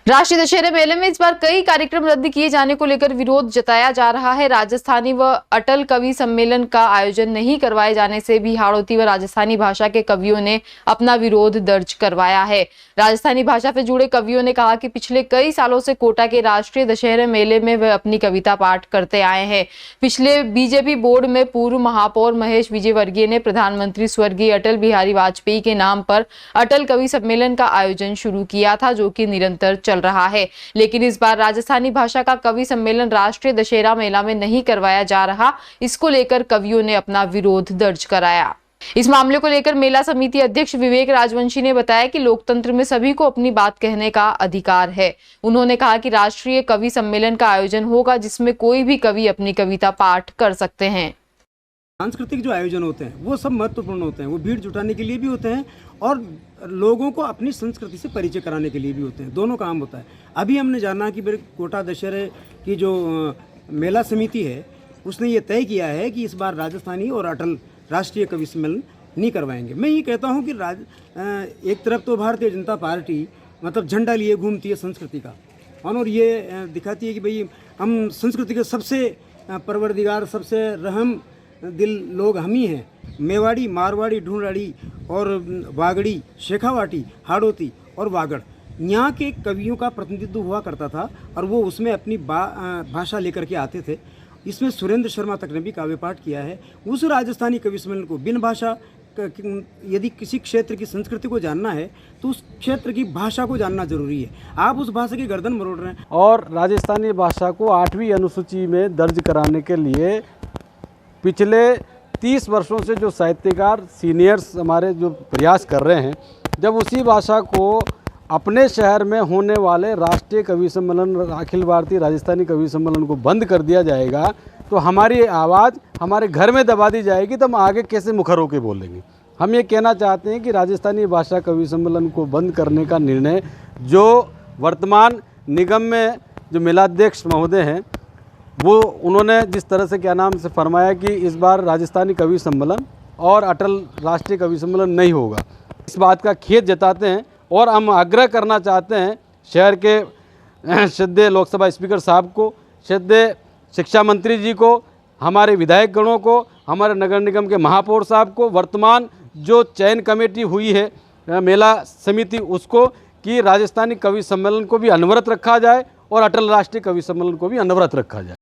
राष्ट्रीय दशहरे मेले में इस बार कई कार्यक्रम रद्द किए जाने को लेकर विरोध जताया जा रहा है। राजस्थानी व अटल कवि सम्मेलन का आयोजन नहीं करवाए जाने से भी हाड़ौती व राजस्थानी भाषा के कवियों ने अपना विरोध दर्ज करवाया है। राजस्थानी भाषा से जुड़े कवियों ने कहा कि पिछले कई सालों से कोटा के राष्ट्रीय दशहरे मेले में वे अपनी कविता पाठ करते आए हैं। पिछले बीजेपी बोर्ड में पूर्व महापौर महेश विजयवर्गीय ने प्रधानमंत्री स्वर्गीय अटल बिहारी वाजपेयी के नाम पर अटल कवि सम्मेलन का आयोजन शुरू किया था, जो कि निरंतर चल रहा है। लेकिन इस बार राजस्थानी भाषा का कवि सम्मेलन राष्ट्रीय दशहरा मेला में नहीं करवाया जा रहा। इसको लेकर कवियों ने अपना विरोध दर्ज कराया। इस मामले को लेकर मेला समिति अध्यक्ष विवेक राजवंशी ने बताया कि लोकतंत्र में सभी को अपनी बात कहने का अधिकार है। उन्होंने कहा कि राष्ट्रीय कवि सम्मेलन का आयोजन होगा जिसमें कोई भी कवि अपनी कविता पाठ कर सकते हैं। सांस्कृतिक जो आयोजन होते हैं वो सब महत्वपूर्ण होते हैं। वो भीड़ जुटाने के लिए भी होते हैं और लोगों को अपनी संस्कृति से परिचय कराने के लिए भी होते हैं। दोनों काम होता है। अभी हमने जाना कि कोटा दशहरे की जो मेला समिति है उसने ये तय किया है कि इस बार राजस्थानी और अटल राष्ट्रीय कवि सम्मेलन नहीं करवाएंगे। मैं ये कहता हूँ कि एक तरफ तो भारतीय जनता पार्टी मतलब झंडा लिए घूमती है संस्कृति का, और ये दिखाती है कि भाई हम संस्कृति के सबसे परवरदिगार, सबसे रहम दिल लोग हम ही हैं। मेवाड़ी, मारवाड़ी, ढूंढाड़ी और वागड़ी, शेखावाटी, हाड़ौती और वागड़ यहाँ के कवियों का प्रतिनिधित्व हुआ करता था और वो उसमें अपनी भाषा लेकर के आते थे। इसमें सुरेंद्र शर्मा तक ने भी काव्य पाठ किया है। उस राजस्थानी कवि सम्मेलन को बिन भाषा, यदि किसी क्षेत्र की संस्कृति को जानना है तो उस क्षेत्र की भाषा को जानना जरूरी है। आप उस भाषा की गर्दन मरोड़ रहे हैं। और राजस्थानी भाषा को 8वीं अनुसूची में दर्ज कराने के लिए पिछले 30 वर्षों से जो साहित्यकार सीनियर्स हमारे जो प्रयास कर रहे हैं, जब उसी भाषा को अपने शहर में होने वाले राष्ट्रीय कवि सम्मेलन, अखिल भारतीय राजस्थानी कवि सम्मेलन को बंद कर दिया जाएगा तो हमारी आवाज़ हमारे घर में दबा दी जाएगी, तो हम आगे कैसे मुखर होकर बोलेंगे। हम ये कहना चाहते हैं कि राजस्थानी भाषा कवि सम्मेलन को बंद करने का निर्णय जो वर्तमान निगम में जो मेलाध्यक्ष महोदय हैं वो उन्होंने जिस तरह से से फरमाया कि इस बार राजस्थानी कवि सम्मेलन और अटल राष्ट्रीय कवि सम्मेलन नहीं होगा, इस बात का खेद जताते हैं। और हम आग्रह करना चाहते हैं शहर के श्रद्धेय लोकसभा स्पीकर साहब को, श्रद्धेय शिक्षा मंत्री जी को, हमारे विधायक गणों को, हमारे नगर निगम के महापौर साहब को, वर्तमान जो चयन कमेटी हुई है मेला समिति उसको, कि राजस्थानी कवि सम्मेलन को भी अनवरत रखा जाए और अटल राष्ट्रीय कवि सम्मेलन को भी अनवरत रखा जाए।